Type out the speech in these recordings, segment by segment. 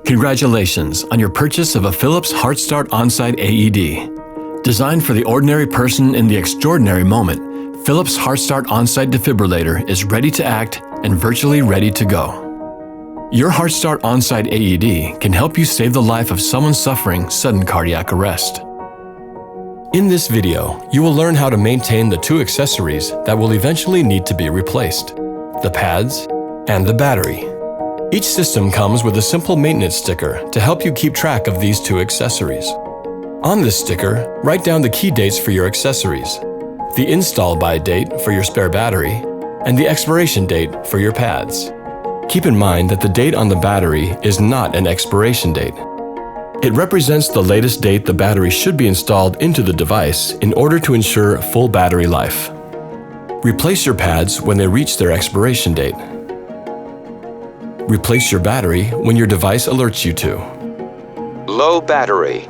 Congratulations on your purchase of a Philips HeartStart OnSite AED. Designed for the ordinary person in the extraordinary moment, Philips HeartStart OnSite defibrillator is ready to act and virtually ready to go. Your HeartStart OnSite AED can help you save the life of someone suffering sudden cardiac arrest. In this video, you will learn how to maintain the two accessories that will eventually need to be replaced: the pads and the battery. Each system comes with a simple maintenance sticker to help you keep track of these two accessories. On this sticker, write down the key dates for your accessories, the install by date for your spare battery, and the expiration date for your pads. Keep in mind that the date on the battery is not an expiration date. It represents the latest date the battery should be installed into the device in order to ensure full battery life. Replace your pads when they reach their expiration date. Replace your battery when your device alerts you to. Low battery.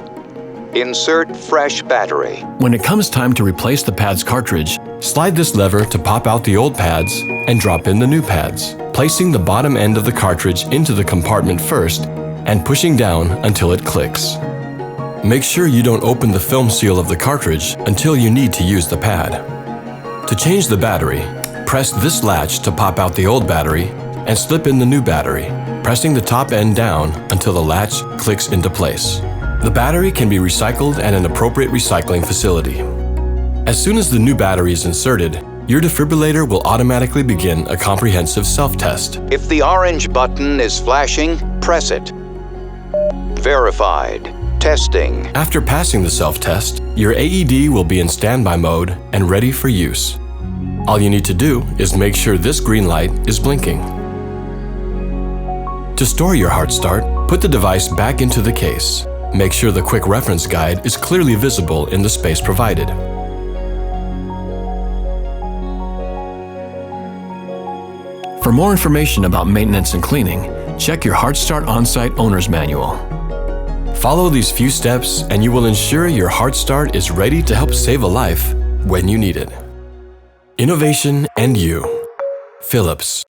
Insert fresh battery. When it comes time to replace the pads cartridge, slide this lever to pop out the old pads and drop in the new pads, placing the bottom end of the cartridge into the compartment first and pushing down until it clicks. Make sure you don't open the film seal of the cartridge until you need to use the pad. To change the battery, press this latch to pop out the old battery and slip in the new battery, pressing the top end down until the latch clicks into place. The battery can be recycled at an appropriate recycling facility. As soon as the new battery is inserted, your defibrillator will automatically begin a comprehensive self-test. If the orange button is flashing, press it. Verified. Testing. After passing the self-test, your AED will be in standby mode and ready for use. All you need to do is make sure this green light is blinking. To store your HeartStart, put the device back into the case. Make sure the quick reference guide is clearly visible in the space provided. For more information about maintenance and cleaning, check your HeartStart OnSite Owner's Manual. Follow these few steps and you will ensure your HeartStart is ready to help save a life when you need it. Innovation and you. Philips.